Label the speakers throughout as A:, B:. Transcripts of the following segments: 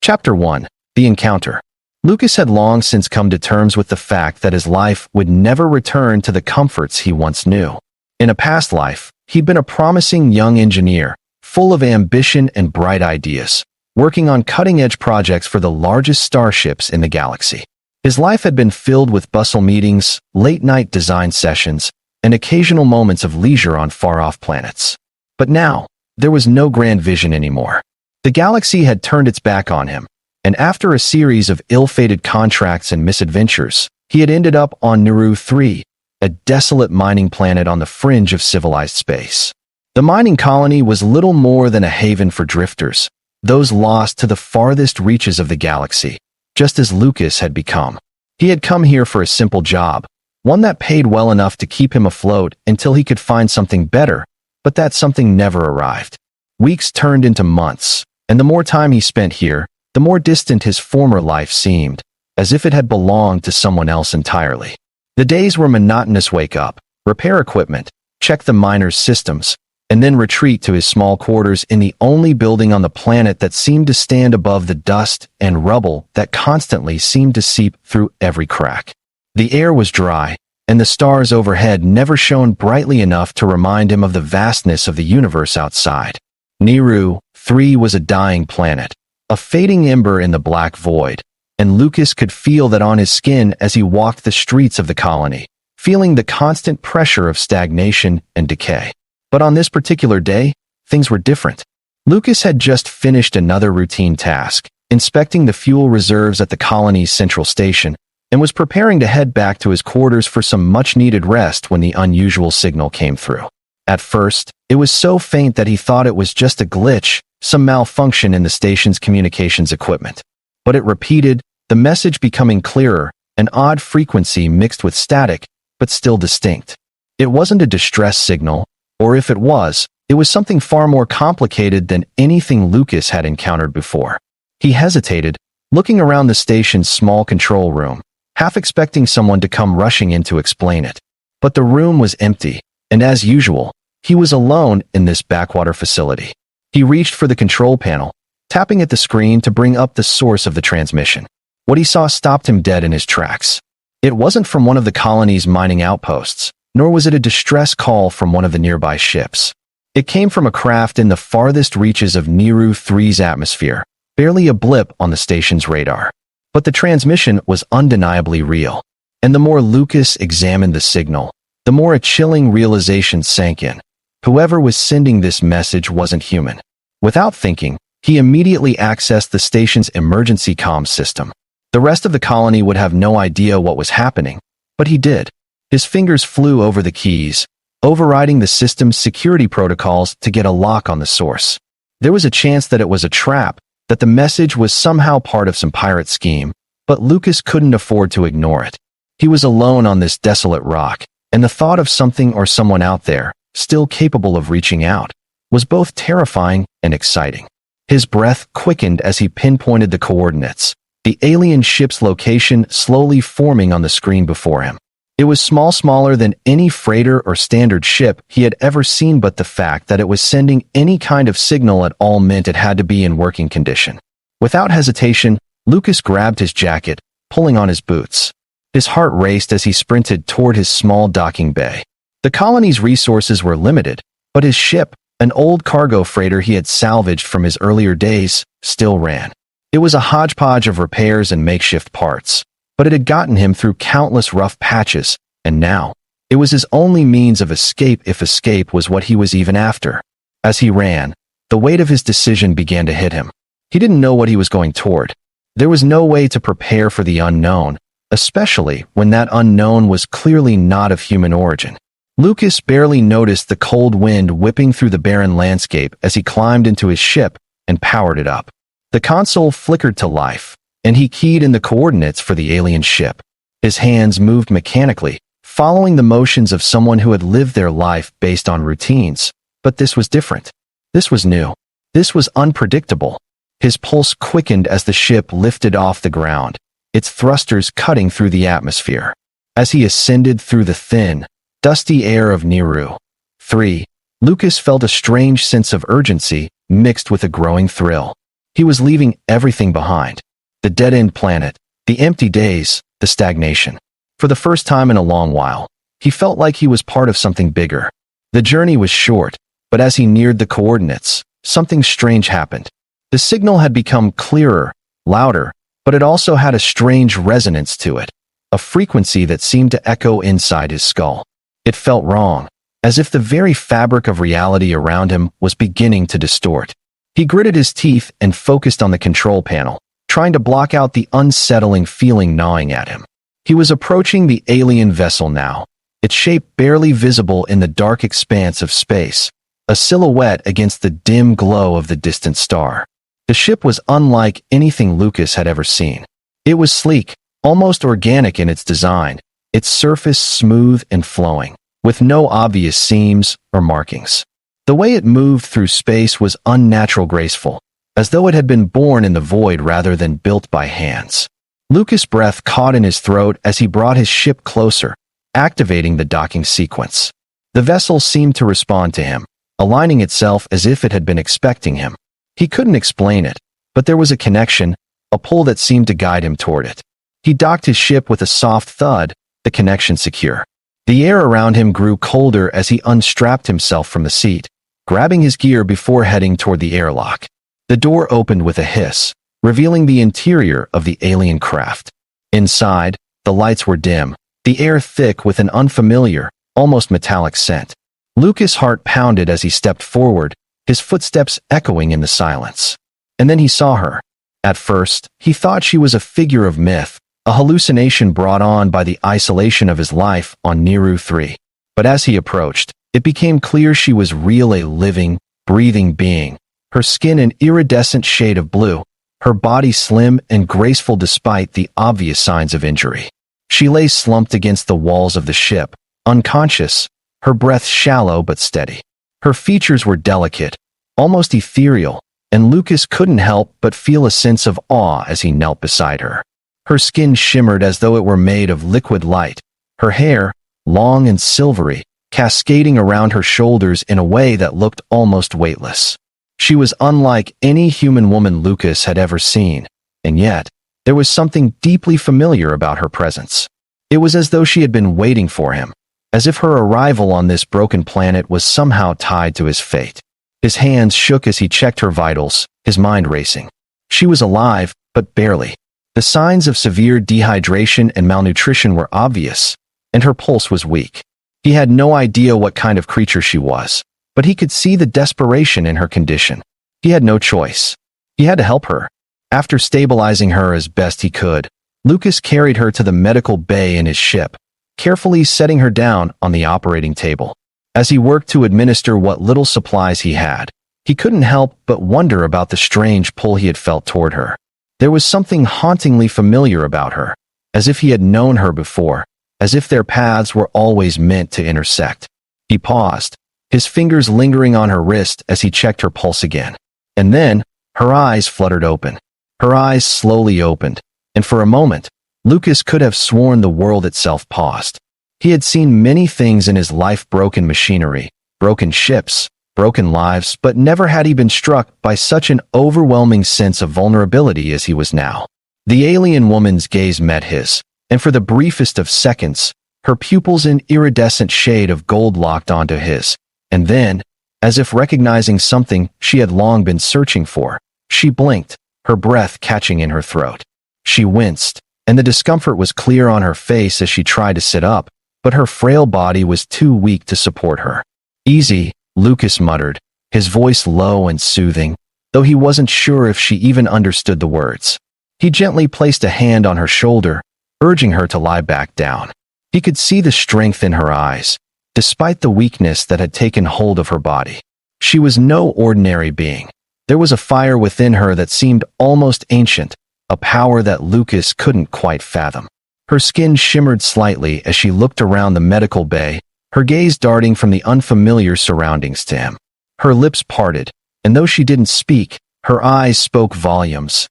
A: Chapter 1. The Encounter. Lucas had long since come to terms with the fact that his life would never return to the comforts he once knew. In a past life, he'd been a promising young engineer, full of ambition and bright ideas, working on cutting-edge projects for the largest starships in the galaxy. His life had been filled with bustle meetings, late-night design sessions, and occasional moments of leisure on far-off planets. But now, there was no grand vision anymore. The galaxy had turned its back on him, and after a series of ill-fated contracts and misadventures, he had ended up on Niru 3, a desolate mining planet on the fringe of civilized space. The mining colony was little more than a haven for drifters, those lost to the farthest reaches of the galaxy, just as Lucas had become. He had come here for a simple job, one that paid well enough to keep him afloat until he could find something better, but that something never arrived. Weeks turned into months, and the more time he spent here, the more distant his former life seemed, as if it had belonged to someone else entirely. The days were monotonous: wake up, repair equipment, check the miner's systems, and then retreat to his small quarters in the only building on the planet that seemed to stand above the dust and rubble that constantly seemed to seep through every crack. The air was dry, and the stars overhead never shone brightly enough to remind him of the vastness of the universe outside. Niru 3 was a dying planet, a fading ember in the black void, and Lucas could feel that on his skin as he walked the streets of the colony, feeling the constant pressure of stagnation and decay. But on this particular day, things were different. Lucas had just finished another routine task, inspecting the fuel reserves at the colony's central station, and was preparing to head back to his quarters for some much-needed rest when the unusual signal came through. At first, it was so faint that he thought it was just a glitch, some malfunction in the station's communications equipment. But it repeated, the message becoming clearer, an odd frequency mixed with static, but still distinct. It wasn't a distress signal, or if it was something far more complicated than anything Lucas had encountered before. He hesitated, looking around the station's small control room, half expecting someone to come rushing in to explain it. But the room was empty, and as usual, he was alone in this backwater facility. He reached for the control panel, tapping at the screen to bring up the source of the transmission. What he saw stopped him dead in his tracks. It wasn't from one of the colony's mining outposts, nor was it a distress call from one of the nearby ships. It came from a craft in the farthest reaches of Niru 3's atmosphere, barely a blip on the station's radar. But the transmission was undeniably real, and the more Lucas examined the signal, the more a chilling realization sank in. Whoever was sending this message wasn't human. Without thinking, he immediately accessed the station's emergency comms system. The rest of the colony would have no idea what was happening, but he did. His fingers flew over the keys, overriding the system's security protocols to get a lock on the source. There was a chance that it was a trap, that the message was somehow part of some pirate scheme, but Lucas couldn't afford to ignore it. He was alone on this desolate rock, and the thought of something or someone out there, still capable of reaching out, was both terrifying and exciting. His breath quickened as he pinpointed the coordinates, the alien ship's location slowly forming on the screen before him. It was smaller than any freighter or standard ship he had ever seen, but the fact that it was sending any kind of signal at all meant it had to be in working condition. Without hesitation, Lucas grabbed his jacket, pulling on his boots. His heart raced as he sprinted toward his small docking bay. The colony's resources were limited, but his ship, an old cargo freighter he had salvaged from his earlier days, still ran. It was a hodgepodge of repairs and makeshift parts, but it had gotten him through countless rough patches, and now, it was his only means of escape if escape was what he was even after. As he ran, the weight of his decision began to hit him. He didn't know what he was going toward. There was no way to prepare for the unknown, especially when that unknown was clearly not of human origin. Lucas barely noticed the cold wind whipping through the barren landscape as he climbed into his ship and powered it up. The console flickered to life, and he keyed in the coordinates for the alien ship. His hands moved mechanically, following the motions of someone who had lived their life based on routines. But this was different. This was new. This was unpredictable. His pulse quickened as the ship lifted off the ground, its thrusters cutting through the atmosphere. As he ascended through the thin, dusty air of Niru 3, Lucas felt a strange sense of urgency mixed with a growing thrill. He was leaving everything behind. The dead-end planet, the empty days, the stagnation. For the first time in a long while, he felt like he was part of something bigger. The journey was short, but as he neared the coordinates, something strange happened. The signal had become clearer, louder, but it also had a strange resonance to it, a frequency that seemed to echo inside his skull. It felt wrong, as if the very fabric of reality around him was beginning to distort. He gritted his teeth and focused on the control panel, trying to block out the unsettling feeling gnawing at him. He was approaching the alien vessel now, its shape barely visible in the dark expanse of space, a silhouette against the dim glow of the distant star. The ship was unlike anything Lucas had ever seen. It was sleek, almost organic in its design, its surface smooth and flowing, with no obvious seams or markings. The way it moved through space was unnatural graceful, as though it had been born in the void rather than built by hands. Lucas' breath caught in his throat as he brought his ship closer, activating the docking sequence. The vessel seemed to respond to him, aligning itself as if it had been expecting him. He couldn't explain it, but there was a connection, a pull that seemed to guide him toward it. He docked his ship with a soft thud, the connection secure. The air around him grew colder as he unstrapped himself from the seat, grabbing his gear before heading toward the airlock. The door opened with a hiss, revealing the interior of the alien craft. Inside, the lights were dim, the air thick with an unfamiliar, almost metallic scent. Lucas' heart pounded as he stepped forward, his footsteps echoing in the silence. And then he saw her. At first, he thought she was a figure of myth, a hallucination brought on by the isolation of his life on Niru 3. But as he approached, it became clear she was real, a living, breathing being, her skin an iridescent shade of blue, her body slim and graceful despite the obvious signs of injury. She lay slumped against the walls of the ship, unconscious, her breath shallow but steady. Her features were delicate, almost ethereal, and Lucas couldn't help but feel a sense of awe as he knelt beside her. Her skin shimmered as though it were made of liquid light, her hair, long and silvery, cascading around her shoulders in a way that looked almost weightless. She was unlike any human woman Lucas had ever seen, and yet, there was something deeply familiar about her presence. It was as though she had been waiting for him, as if her arrival on this broken planet was somehow tied to his fate. His hands shook as he checked her vitals, his mind racing. She was alive, but barely. The signs of severe dehydration and malnutrition were obvious, and her pulse was weak. He had no idea what kind of creature she was, but he could see the desperation in her condition. He had no choice. He had to help her. After stabilizing her as best he could, Lucas carried her to the medical bay in his ship, carefully setting her down on the operating table. As he worked to administer what little supplies he had, he couldn't help but wonder about the strange pull he had felt toward her. There was something hauntingly familiar about her, as if he had known her before, as if their paths were always meant to intersect. He paused, his fingers lingering on her wrist as he checked her pulse again. And then, her eyes fluttered open. Her eyes slowly opened, and for a moment, Lucas could have sworn the world itself paused. He had seen many things in his life: broken machinery, broken ships, broken lives, but never had he been struck by such an overwhelming sense of vulnerability as he was now. The alien woman's gaze met his, and for the briefest of seconds, her pupils an iridescent shade of gold locked onto his. And then, as if recognizing something she had long been searching for, she blinked, her breath catching in her throat. She winced, and the discomfort was clear on her face as she tried to sit up, but her frail body was too weak to support her. "Easy," Lucas muttered, his voice low and soothing, though he wasn't sure if she even understood the words. He gently placed a hand on her shoulder, urging her to lie back down. He could see the strength in her eyes, despite the weakness that had taken hold of her body. She was no ordinary being. There was a fire within her that seemed almost ancient, a power that Lucas couldn't quite fathom. Her skin shimmered slightly as she looked around the medical bay, her gaze darting from the unfamiliar surroundings to him. Her lips parted, and though she didn't speak, her eyes spoke volumes.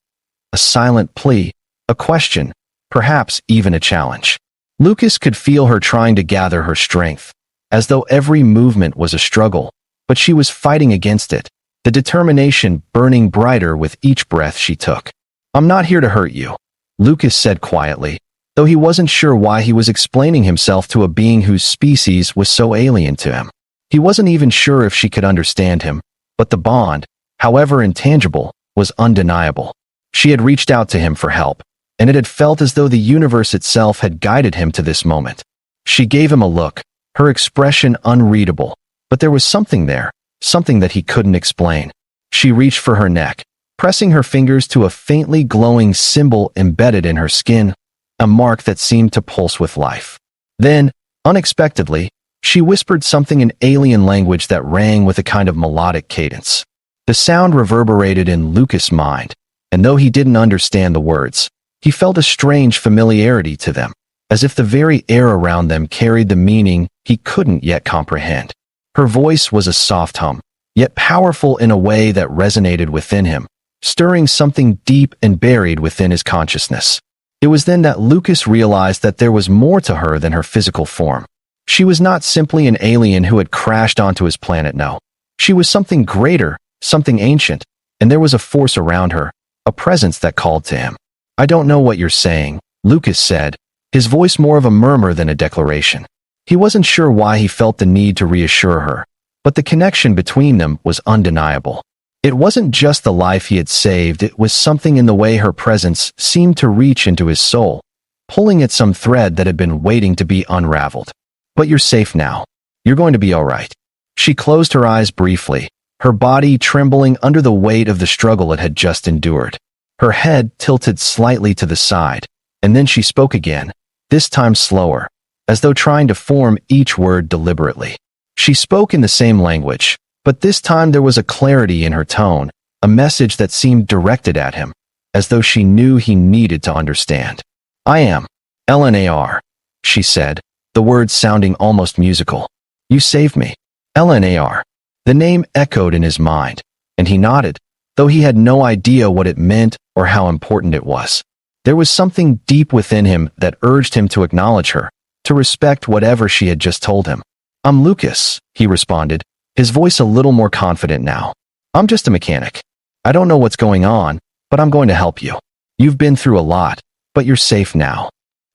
A: A silent plea, a question, perhaps even a challenge. Lucas could feel her trying to gather her strength, as though every movement was a struggle, but she was fighting against it, the determination burning brighter with each breath she took. "I'm not here to hurt you," Lucas said quietly, though he wasn't sure why he was explaining himself to a being whose species was so alien to him. He wasn't even sure if she could understand him, but the bond, however intangible, was undeniable. She had reached out to him for help, and it had felt as though the universe itself had guided him to this moment. She gave him a look, her expression unreadable, but there was something there, something that he couldn't explain. She reached for her neck, pressing her fingers to a faintly glowing symbol embedded in her skin, a mark that seemed to pulse with life. Then, unexpectedly, she whispered something in alien language that rang with a kind of melodic cadence. The sound reverberated in Lucas' mind, and though he didn't understand the words, he felt a strange familiarity to them, as if the very air around them carried the meaning he couldn't yet comprehend. Her voice was a soft hum, yet powerful in a way that resonated within him, stirring something deep and buried within his consciousness. It was then that Lucas realized that there was more to her than her physical form. She was not simply an alien who had crashed onto his planet, no. She was something greater, something ancient, and there was a force around her, a presence that called to him. "I don't know what you're saying," Lucas said, his voice more of a murmur than a declaration. He wasn't sure why he felt the need to reassure her, but the connection between them was undeniable. It wasn't just the life he had saved, it was something in the way her presence seemed to reach into his soul, pulling at some thread that had been waiting to be unraveled. "But you're safe now. You're going to be all right." She closed her eyes briefly, her body trembling under the weight of the struggle it had just endured. Her head tilted slightly to the side, and then she spoke again, this time slower, as though trying to form each word deliberately. She spoke in the same language, but this time there was a clarity in her tone, a message that seemed directed at him, as though she knew he needed to understand. "I am LNAR," she said, the words sounding almost musical. "You saved me." LNAR. The name echoed in his mind, and he nodded, though he had no idea what it meant or how important it was. There was something deep within him that urged him to acknowledge her, to respect whatever she had just told him. "I'm Lucas," he responded, his voice a little more confident now. "I'm just a mechanic. I don't know what's going on, but I'm going to help you. You've been through a lot, but you're safe now."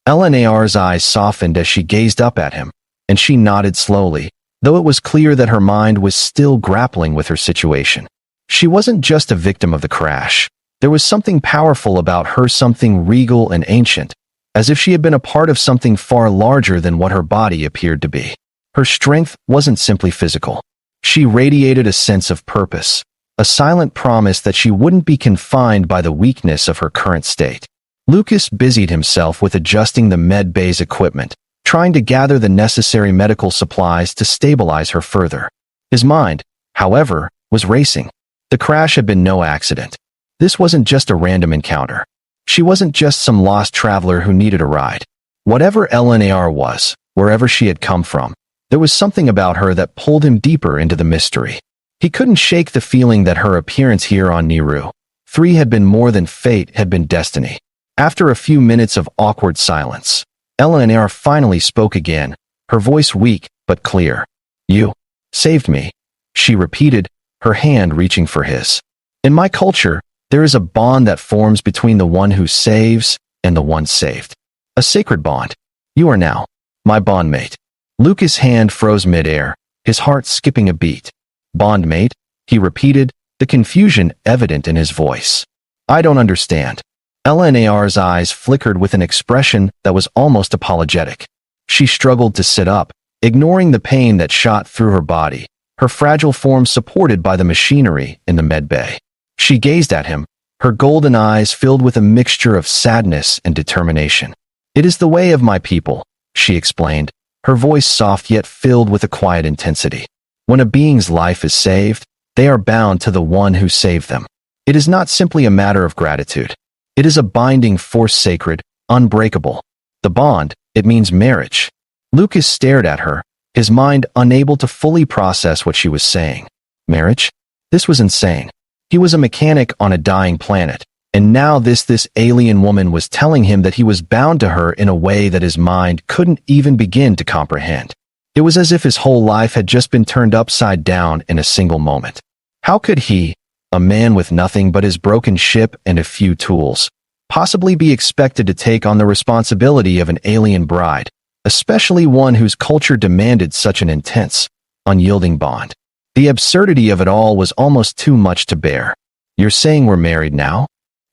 A: LNAR's eyes softened as she gazed up at him, and she nodded slowly, though it was clear that her mind was still grappling with her situation. She wasn't just a victim of the crash. There was something powerful about her, something regal and ancient, as if she had been a part of something far larger than what her body appeared to be. Her strength wasn't simply physical. She radiated a sense of purpose, a silent promise that she wouldn't be confined by the weakness of her current state. Lucas busied himself with adjusting the med bay's equipment, trying to gather the necessary medical supplies to stabilize her further. His mind, however, was racing. The crash had been no accident. This wasn't just a random encounter. She wasn't just some lost traveler who needed a ride. Whatever LNAR was, wherever she had come from, there was something about her that pulled him deeper into the mystery. He couldn't shake the feeling that her appearance here on Niru 3 had been more than fate, had been destiny. After a few minutes of awkward silence, LNAR finally spoke again, her voice weak but clear. "You saved me," she repeated, her hand reaching for his. "In my culture, there is a bond that forms between the one who saves and the one saved. A sacred bond. You are now my bondmate." Lucas' hand froze midair, his heart skipping a beat. "Bondmate?" he repeated, the confusion evident in his voice. "I don't understand." LNAR's eyes flickered with an expression that was almost apologetic. She struggled to sit up, ignoring the pain that shot through her body, her fragile form supported by the machinery in the med bay. She gazed at him, her golden eyes filled with a mixture of sadness and determination. "It is the way of my people," she explained, her voice soft yet filled with a quiet intensity. "When a being's life is saved, they are bound to the one who saved them. It is not simply a matter of gratitude. It is a binding force, sacred, unbreakable. The bond, it means marriage." Lucas stared at her, his mind unable to fully process what she was saying. Marriage? This was insane. He was a mechanic on a dying planet, and now this alien woman was telling him that he was bound to her in a way that his mind couldn't even begin to comprehend. It was as if his whole life had just been turned upside down in a single moment. How could he, a man with nothing but his broken ship and a few tools, possibly be expected to take on the responsibility of an alien bride, especially one whose culture demanded such an intense, unyielding bond? The absurdity of it all was almost too much to bear. "You're saying we're married now?"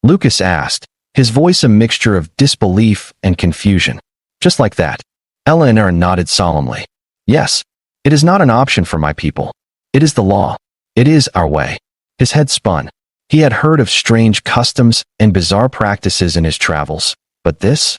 A: Lucas asked, his voice a mixture of disbelief and confusion. Just like that, Eleanor nodded solemnly. "Yes, it is not an option for my people. It is the law. It is our way." His head spun. He had heard of strange customs and bizarre practices in his travels, but this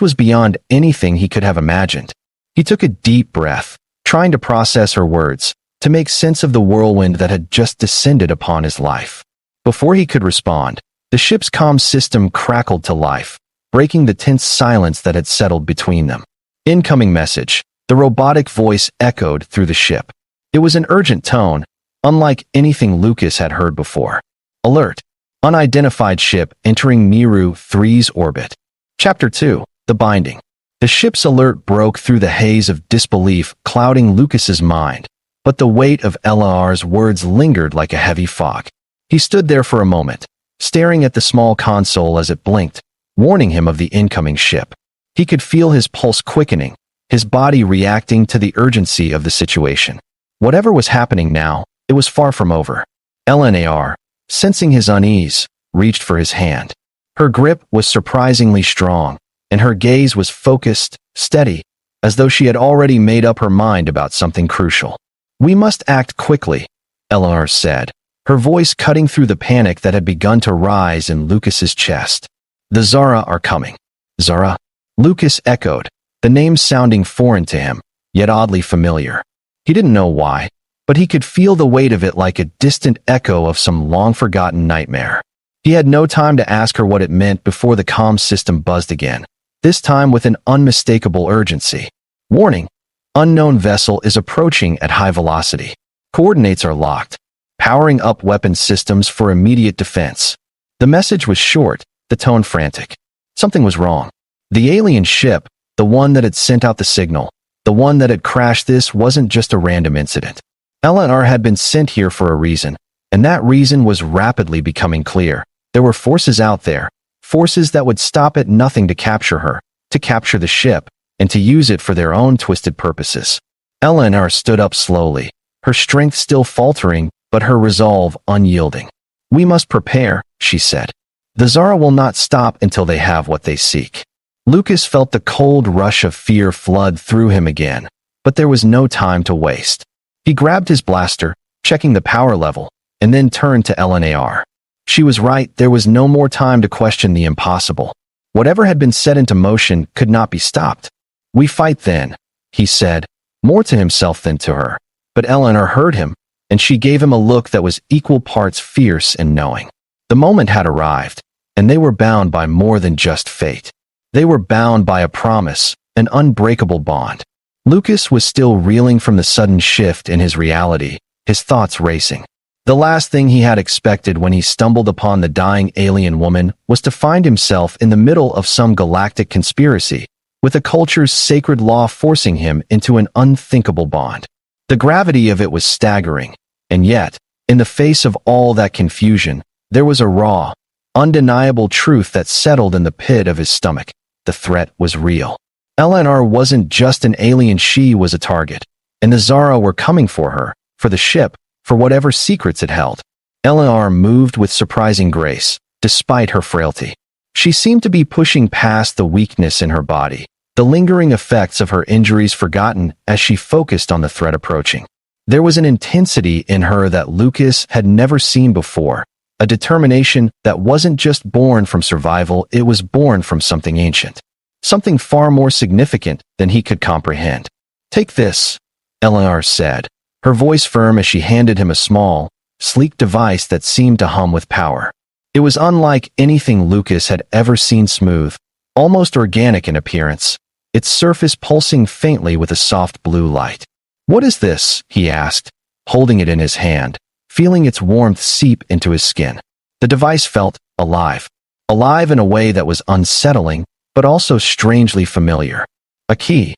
A: was beyond anything he could have imagined. He took a deep breath, trying to process her words, to make sense of the whirlwind that had just descended upon his life. Before he could respond, the ship's comm system crackled to life, breaking the tense silence that had settled between them. "Incoming message," the robotic voice echoed through the ship. It was an urgent tone, unlike anything Lucas had heard before. "Alert! Unidentified ship entering Miru 3's orbit." Chapter 2. The Binding. The ship's alert broke through the haze of disbelief clouding Lucas's mind, but the weight of Elar's words lingered like a heavy fog. He stood there for a moment, staring at the small console as it blinked, warning him of the incoming ship. He could feel his pulse quickening, his body reacting to the urgency of the situation. Whatever was happening now, it was far from over. Eleanor, sensing his unease, reached for his hand. Her grip was surprisingly strong, and her gaze was focused, steady, as though she had already made up her mind about something crucial. "We must act quickly," Eleanor said, her voice cutting through the panic that had begun to rise in Lucas's chest. "The Zara are coming." "Zara?" Lucas echoed, the name sounding foreign to him, yet oddly familiar. He didn't know why, but he could feel the weight of it like a distant echo of some long-forgotten nightmare. He had no time to ask her what it meant before the comm system buzzed again, this time with an unmistakable urgency. "Warning! Unknown vessel is approaching at high velocity. Coordinates are locked. Powering up weapon systems for immediate defense." The message was short, the tone frantic. Something was wrong. The alien ship, the one that had sent out the signal, the one that had crashed, this wasn't just a random incident. Eleanor had been sent here for a reason, and that reason was rapidly becoming clear. There were forces out there, forces that would stop at nothing to capture her, to capture the ship, and to use it for their own twisted purposes. Eleanor stood up slowly, her strength still faltering, but her resolve unyielding. "We must prepare," she said. "The Zara will not stop until they have what they seek." Lucas felt the cold rush of fear flood through him again, but there was no time to waste. He grabbed his blaster, checking the power level, and then turned to Eleanor. She was right, there was no more time to question the impossible. Whatever had been set into motion could not be stopped. "We fight then," he said, more to himself than to her. But Eleanor heard him, and she gave him a look that was equal parts fierce and knowing. The moment had arrived, and they were bound by more than just fate. They were bound by a promise, an unbreakable bond. Lucas was still reeling from the sudden shift in his reality, his thoughts racing. The last thing he had expected when he stumbled upon the dying alien woman was to find himself in the middle of some galactic conspiracy, with a culture's sacred law forcing him into an unthinkable bond. The gravity of it was staggering, and yet, in the face of all that confusion, there was a raw, undeniable truth that settled in the pit of his stomach. The threat was real. Eleanor wasn't just an alien, she was a target, and the Zara were coming for her, for the ship, for whatever secrets it held. Eleanor moved with surprising grace, despite her frailty. She seemed to be pushing past the weakness in her body, the lingering effects of her injuries forgotten as she focused on the threat approaching. There was an intensity in her that Lucas had never seen before, a determination that wasn't just born from survival, it was born from something ancient, something far more significant than he could comprehend. "Take this," Eleanor said, her voice firm as she handed him a small, sleek device that seemed to hum with power. It was unlike anything Lucas had ever seen, smooth, almost organic in appearance, its surface pulsing faintly with a soft blue light. "What is this?" he asked, holding it in his hand, feeling its warmth seep into his skin. The device felt alive, alive in a way that was unsettling, but also strangely familiar. "A key,"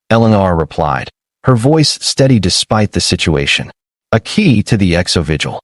A: Eleanor replied, her voice steady despite the situation. "A key to the exovigil."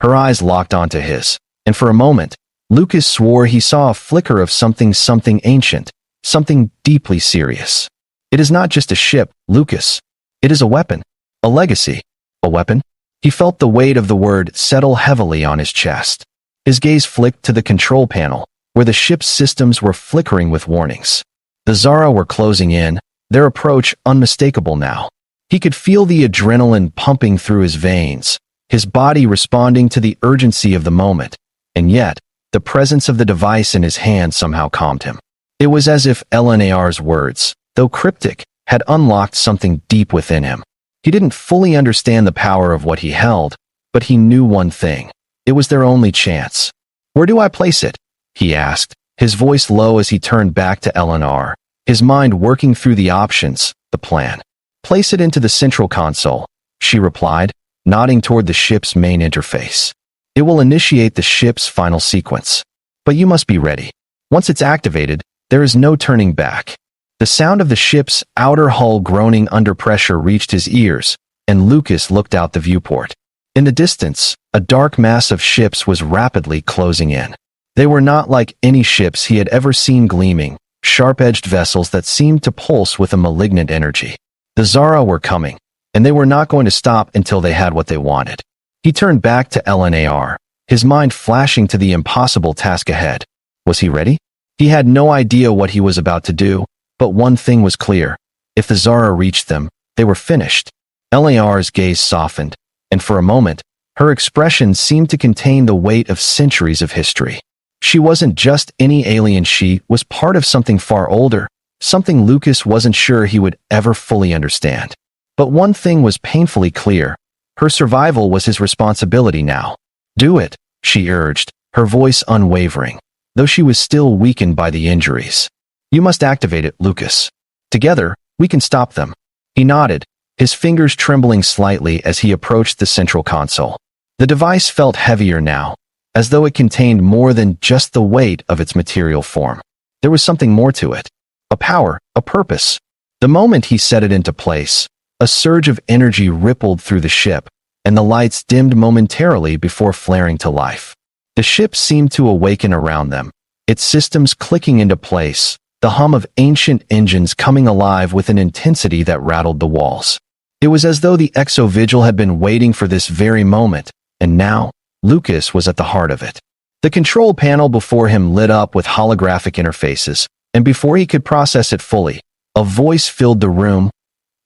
A: Her eyes locked onto his, and for a moment, Lucas swore he saw a flicker of something ancient, something deeply serious. It is not just a ship, Lucas. It is a weapon. A legacy. A weapon? He felt the weight of the word settle heavily on his chest. His gaze flicked to the control panel, where the ship's systems were flickering with warnings. The Zara were closing in, their approach unmistakable now. He could feel the adrenaline pumping through his veins, his body responding to the urgency of the moment, and yet, the presence of the device in his hand somehow calmed him. It was as if LNAR's words, though cryptic, had unlocked something deep within him. He didn't fully understand the power of what he held, but he knew one thing. It was their only chance. "Where do I place it?" he asked, his voice low as he turned back to LNR, his mind working through the options, the plan. "Place it into the central console," she replied, nodding toward the ship's main interface. "It will initiate the ship's final sequence. But you must be ready. Once it's activated, there is no turning back." The sound of the ship's outer hull groaning under pressure reached his ears, and Lucas looked out the viewport. In the distance, a dark mass of ships was rapidly closing in. They were not like any ships he had ever seen, gleaming, sharp-edged vessels that seemed to pulse with a malignant energy. The Zara were coming, and they were not going to stop until they had what they wanted. He turned back to LNAR, his mind flashing to the impossible task ahead. Was he ready? He had no idea what he was about to do, but one thing was clear. If the Zara reached them, they were finished. LNAR's gaze softened, and for a moment, her expression seemed to contain the weight of centuries of history. She wasn't just any alien, she was part of something far older, something Lucas wasn't sure he would ever fully understand. But one thing was painfully clear. Her survival was his responsibility now. "Do it," she urged, her voice unwavering, though she was still weakened by the injuries. "You must activate it, Lucas. Together, we can stop them." He nodded, his fingers trembling slightly as he approached the central console. The device felt heavier now, as though it contained more than just the weight of its material form. There was something more to it. A power, a purpose. The moment he set it into place, a surge of energy rippled through the ship, and the lights dimmed momentarily before flaring to life. The ship seemed to awaken around them, its systems clicking into place, the hum of ancient engines coming alive with an intensity that rattled the walls. It was as though the Exo-Vigil had been waiting for this very moment, and now, Lucas was at the heart of it. The control panel before him lit up with holographic interfaces, and before he could process it fully, a voice filled the room,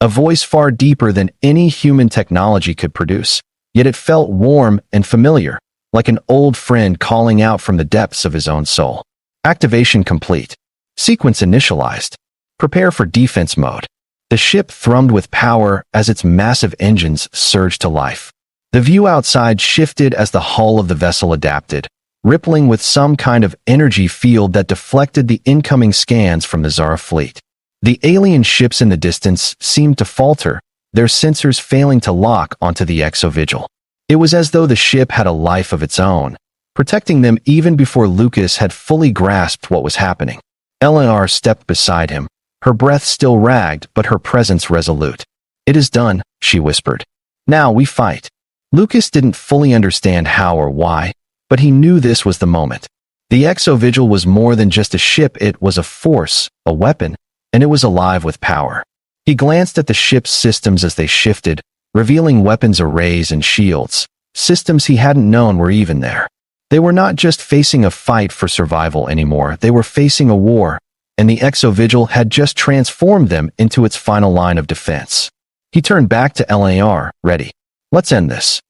A: a voice far deeper than any human technology could produce, yet it felt warm and familiar, like an old friend calling out from the depths of his own soul. Activation complete. Sequence initialized. Prepare for defense mode. The ship thrummed with power as its massive engines surged to life. The view outside shifted as the hull of the vessel adapted, rippling with some kind of energy field that deflected the incoming scans from the Zara fleet. The alien ships in the distance seemed to falter, their sensors failing to lock onto the Exo-Vigil. It was as though the ship had a life of its own, protecting them even before Lucas had fully grasped what was happening. Eleanor stepped beside him, her breath still ragged but her presence resolute. "It is done," she whispered. "Now we fight." Lucas didn't fully understand how or why, but he knew this was the moment. The Exo-Vigil was more than just a ship, it was a force, a weapon, and it was alive with power. He glanced at the ship's systems as they shifted, revealing weapons arrays and shields, systems he hadn't known were even there. They were not just facing a fight for survival anymore, they were facing a war, and the Exo-Vigil had just transformed them into its final line of defense. He turned back to LAR, ready. "Let's end this."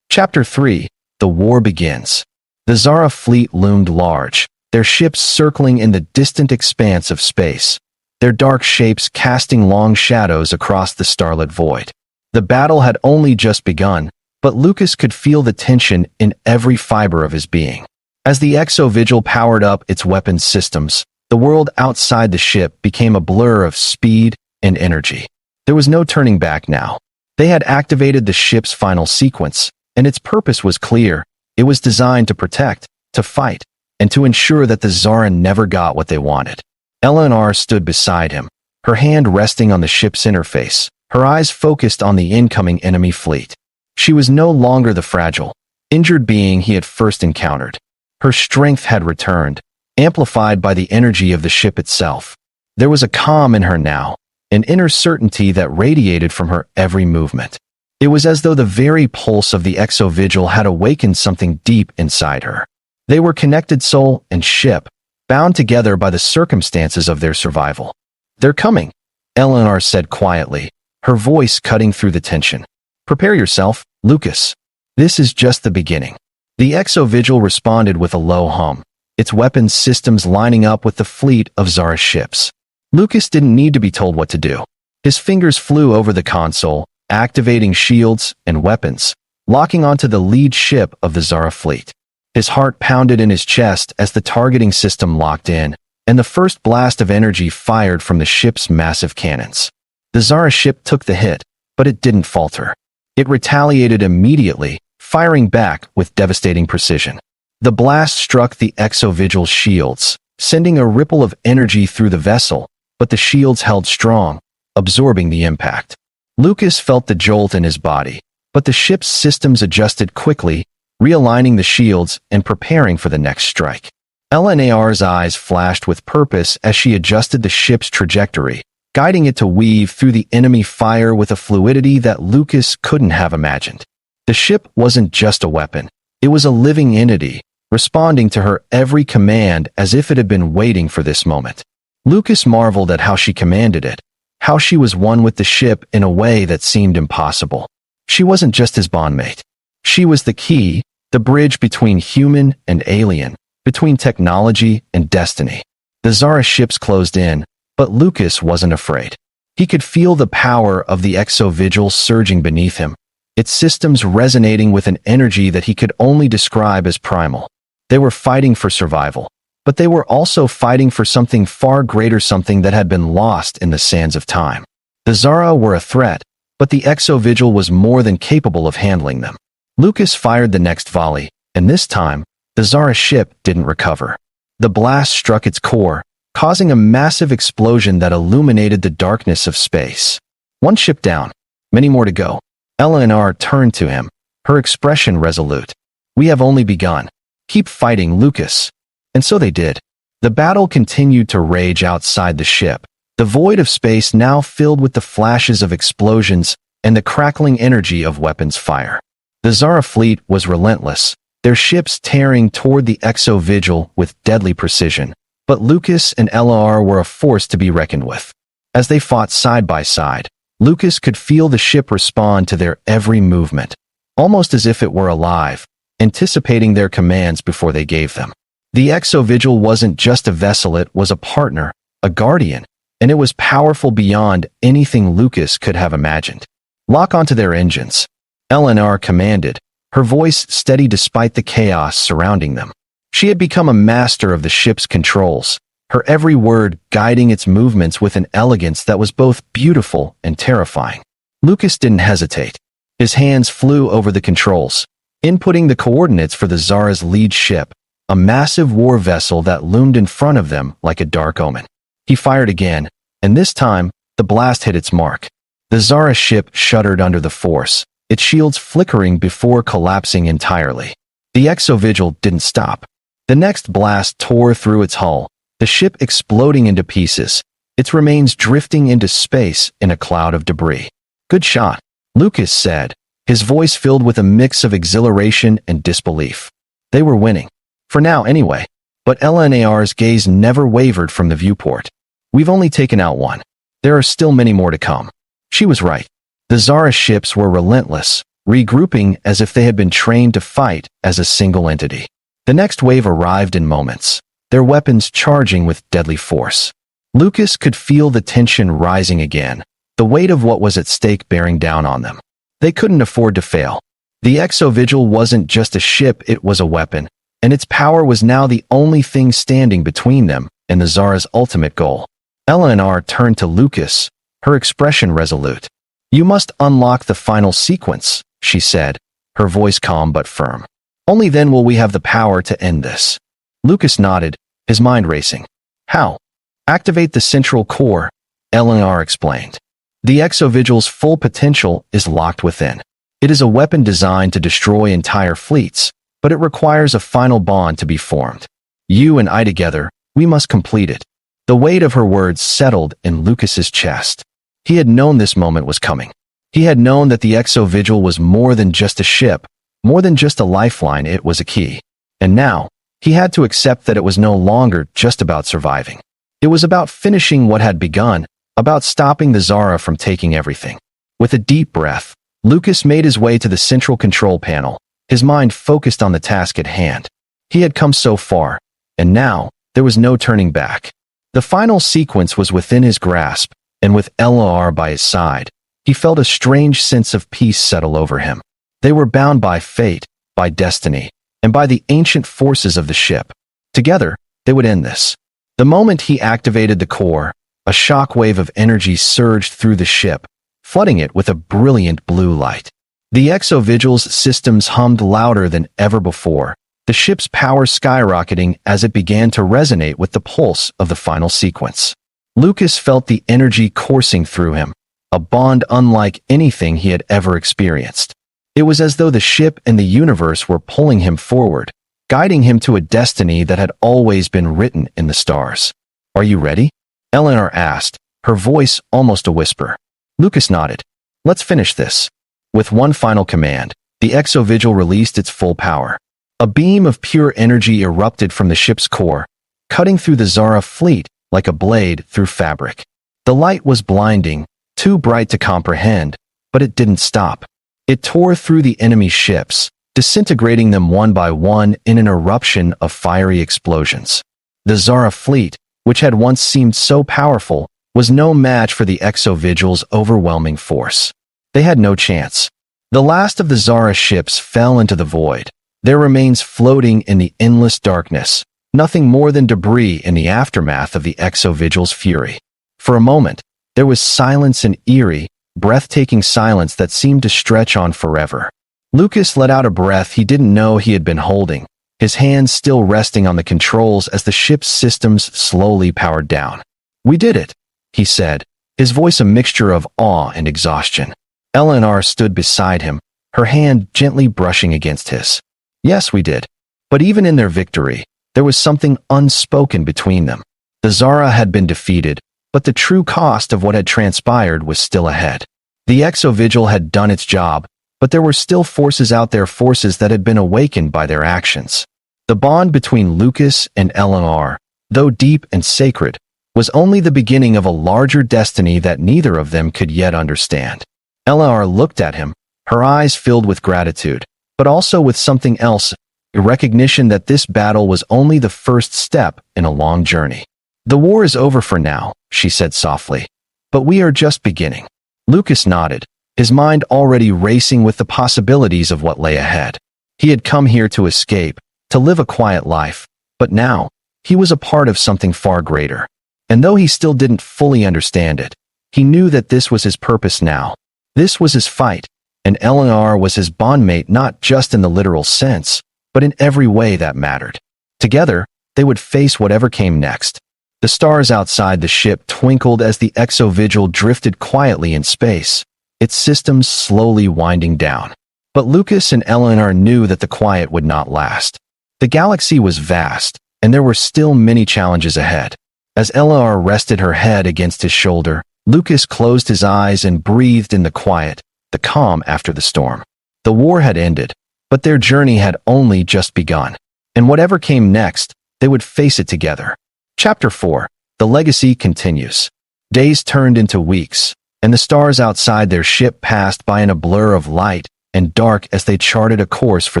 A: Chapter 3, The War Begins. The Zara fleet loomed large, their ships circling in the distant expanse of space, their dark shapes casting long shadows across the starlit void. The battle had only just begun, but Lucas could feel the tension in every fiber of his being. As the Exo-Vigil powered up its weapons systems, the world outside the ship became a blur of speed and energy. There was no turning back now. They had activated the ship's final sequence, and its purpose was clear. It was designed to protect, to fight, and to ensure that the Zara never got what they wanted. Eleanor stood beside him, her hand resting on the ship's interface, her eyes focused on the incoming enemy fleet. She was no longer the fragile, injured being he had first encountered. Her strength had returned, amplified by the energy of the ship itself. There was a calm in her now, an inner certainty that radiated from her every movement. It was as though the very pulse of the exovigil had awakened something deep inside her. They were connected soul and ship, bound together by the circumstances of their survival. "They're coming," Eleanor said quietly, her voice cutting through the tension. "Prepare yourself, Lucas. This is just the beginning." The exovigil responded with a low hum, its weapons systems lining up with the fleet of Zara's ships. Lucas didn't need to be told what to do. His fingers flew over the console, activating shields and weapons, locking onto the lead ship of the Zara fleet. His heart pounded in his chest as the targeting system locked in, and the first blast of energy fired from the ship's massive cannons. The Zara ship took the hit, but it didn't falter. It retaliated immediately, firing back with devastating precision. The blast struck the exovigil's shields, sending a ripple of energy through the vessel, but the shields held strong, absorbing the impact. Lucas felt the jolt in his body, but the ship's systems adjusted quickly, realigning the shields and preparing for the next strike. Eleanor's eyes flashed with purpose as she adjusted the ship's trajectory, guiding it to weave through the enemy fire with a fluidity that Lucas couldn't have imagined. The ship wasn't just a weapon. It was a living entity, responding to her every command as if it had been waiting for this moment. Lucas marveled at how she commanded it, how she was one with the ship in a way that seemed impossible. She wasn't just his bondmate. She was the key, the bridge between human and alien, between technology and destiny. The Zara ships closed in, but Lucas wasn't afraid. He could feel the power of the exovigil surging beneath him, its systems resonating with an energy that he could only describe as primal. They were fighting for survival, but they were also fighting for something far greater, something that had been lost in the sands of time. The Zara were a threat, but the exovigil was more than capable of handling them. Lucas fired the next volley, and this time, the Zara ship didn't recover. The blast struck its core, causing a massive explosion that illuminated the darkness of space. One ship down, many more to go. Eleanor turned to him, her expression resolute. "We have only begun. Keep fighting, Lucas." And so they did. The battle continued to rage outside the ship, the void of space now filled with the flashes of explosions and the crackling energy of weapons fire. The Zara fleet was relentless, their ships tearing toward the exovigil with deadly precision, but Lucas and Eleanor were a force to be reckoned with. As they fought side by side, Lucas could feel the ship respond to their every movement, almost as if it were alive, anticipating their commands before they gave them. The exovigil wasn't just a vessel, it was a partner, a guardian, and it was powerful beyond anything Lucas could have imagined. "Lock onto their engines," Eleanor commanded, her voice steady despite the chaos surrounding them. She had become a master of the ship's controls, her every word guiding its movements with an elegance that was both beautiful and terrifying. Lucas didn't hesitate. His hands flew over the controls, inputting the coordinates for the Zara's lead ship, a massive war vessel that loomed in front of them like a dark omen. He fired again, and this time, the blast hit its mark. The Zara ship shuddered under the force, its shields flickering before collapsing entirely. The exovigil didn't stop. The next blast tore through its hull, the ship exploding into pieces, its remains drifting into space in a cloud of debris. "Good shot," Lucas said, his voice filled with a mix of exhilaration and disbelief. They were winning. For now, anyway. But Eleanor's gaze never wavered from the viewport. "We've only taken out one. There are still many more to come." She was right. The Zara ships were relentless, regrouping as if they had been trained to fight as a single entity. The next wave arrived in moments, their weapons charging with deadly force. Lucas could feel the tension rising again, the weight of what was at stake bearing down on them. They couldn't afford to fail. The exovigil wasn't just a ship, it was a weapon, and its power was now the only thing standing between them and the Zara's ultimate goal. Eleanor turned to Lucas, her expression resolute. "You must unlock the final sequence," she said, her voice calm but firm. "Only then will we have the power to end this." Lucas nodded, his mind racing. "How?" "Activate the central core," Eleanor explained. "The exovigil's full potential is locked within. It is a weapon designed to destroy entire fleets, but it requires a final bond to be formed. You and I together, we must complete it. The weight of her words settled in Lucas's chest. He had known this moment was coming. He had known that the Exo-Vigil was more than just a ship, more than just a lifeline, it was a key. And now, he had to accept that it was no longer just about surviving. It was about finishing what had begun, about stopping the Zara from taking everything. With a deep breath, Lucas made his way to the central control panel, his mind focused on the task at hand. He had come so far, and now, there was no turning back. The final sequence was within his grasp, and with LR by his side, he felt a strange sense of peace settle over him. They were bound by fate, by destiny, and by the ancient forces of the ship. Together, they would end this. The moment he activated the core, a shock wave of energy surged through the ship, flooding it with a brilliant blue light. The Exo-Vigil's systems hummed louder than ever before, the ship's power skyrocketing as it began to resonate with the pulse of the final sequence. Lucas felt the energy coursing through him, a bond unlike anything he had ever experienced. It was as though the ship and the universe were pulling him forward, guiding him to a destiny that had always been written in the stars. "Are you ready?" Eleanor asked, her voice almost a whisper. Lucas nodded. "Let's finish this." With one final command, the Exo-Vigil released its full power. A beam of pure energy erupted from the ship's core, cutting through the Zara fleet like a blade through fabric. The light was blinding, too bright to comprehend, but it didn't stop. It tore through the enemy ships, disintegrating them one by one in an eruption of fiery explosions. The Zara fleet, which had once seemed so powerful, was no match for the Exo-Vigil's overwhelming force. They had no chance. The last of the Zara ships fell into the void, their remains floating in the endless darkness, nothing more than debris in the aftermath of the Exo-Vigil's fury. For a moment, there was silence, an eerie, breathtaking silence that seemed to stretch on forever. Lucas let out a breath he didn't know he had been holding, his hands still resting on the controls as the ship's systems slowly powered down. "We did it," he said, his voice a mixture of awe and exhaustion. Eleanor stood beside him, her hand gently brushing against his. "Yes, we did." But even in their victory, there was something unspoken between them. The Zara had been defeated, but the true cost of what had transpired was still ahead. The Exo-Vigil had done its job, but there were still forces out there, forces that had been awakened by their actions. The bond between Lucas and Eleanor, though deep and sacred, was only the beginning of a larger destiny that neither of them could yet understand. Eleanor looked at him, her eyes filled with gratitude, but also with something else, a recognition that this battle was only the first step in a long journey. "The war is over for now," she said softly, "but we are just beginning." Lucas nodded, his mind already racing with the possibilities of what lay ahead. He had come here to escape, to live a quiet life, but now, he was a part of something far greater. And though he still didn't fully understand it, he knew that this was his purpose now. This was his fight, and Eleanor was his bondmate, not just in the literal sense, but in every way that mattered. Together, they would face whatever came next. The stars outside the ship twinkled as the Exo-Vigil drifted quietly in space, its systems slowly winding down. But Lucas and Eleanor knew that the quiet would not last. The galaxy was vast, and there were still many challenges ahead. As Eleanor rested her head against his shoulder, Lucas closed his eyes and breathed in the quiet, the calm after the storm. The war had ended, but their journey had only just begun. And whatever came next, they would face it together. Chapter 4. The Legacy continues. Days turned into weeks, and the stars outside their ship passed by in a blur of light and dark as they charted a course for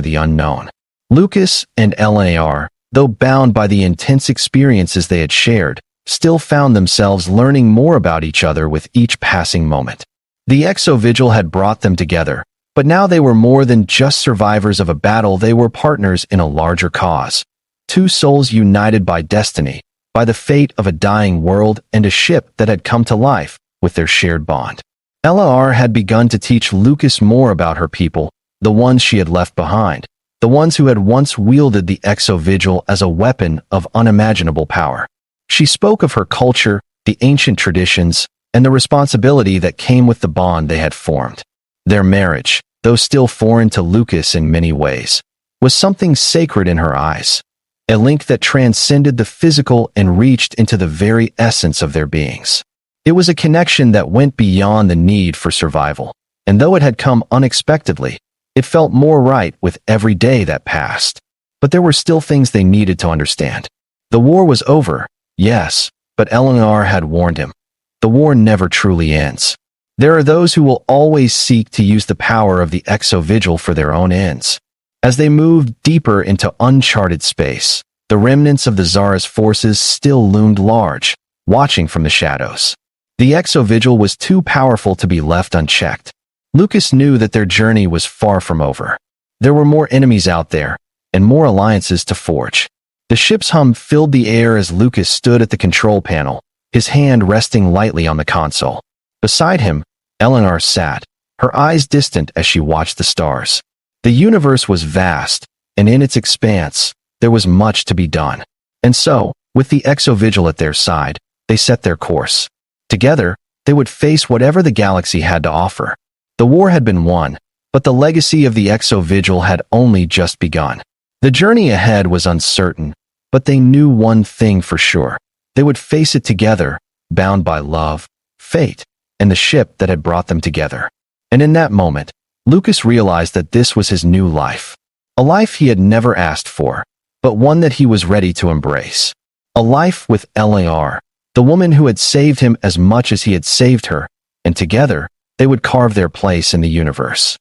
A: the unknown. Lucas and Eleanor, though bound by the intense experiences they had shared, still found themselves learning more about each other with each passing moment. The Exo-Vigil had brought them together, but now they were more than just survivors of a battle, they were partners in a larger cause. Two souls united by destiny, by the fate of a dying world and a ship that had come to life with their shared bond. Eleanor had begun to teach Lucas more about her people, the ones she had left behind, the ones who had once wielded the Exo-Vigil as a weapon of unimaginable power. She spoke of her culture, the ancient traditions, and the responsibility that came with the bond they had formed. Their marriage, though still foreign to Lucas in many ways, was something sacred in her eyes, a link that transcended the physical and reached into the very essence of their beings. It was a connection that went beyond the need for survival, and though it had come unexpectedly, it felt more right with every day that passed. But there were still things they needed to understand. The war was over, yes, but Eleanor had warned him. The war never truly ends. There are those who will always seek to use the power of the exovigil for their own ends. As they moved deeper into uncharted space, the remnants of the Zara's forces still loomed large, watching from the shadows. The exovigil was too powerful to be left unchecked. Lucas knew that their journey was far from over. There were more enemies out there, and more alliances to forge. The ship's hum filled the air as Lucas stood at the control panel, his hand resting lightly on the console. Beside him, Eleanor sat, her eyes distant as she watched the stars. The universe was vast, and in its expanse, there was much to be done. And so, with the exovigil at their side, they set their course. Together, they would face whatever the galaxy had to offer. The war had been won, but the legacy of the exovigil had only just begun. The journey ahead was uncertain, but they knew one thing for sure. They would face it together, bound by love, fate, and the ship that had brought them together. And in that moment, Lucas realized that this was his new life. A life he had never asked for, but one that he was ready to embrace. A life with Eleanor, the woman who had saved him as much as he had saved her, and together, they would carve their place in the universe.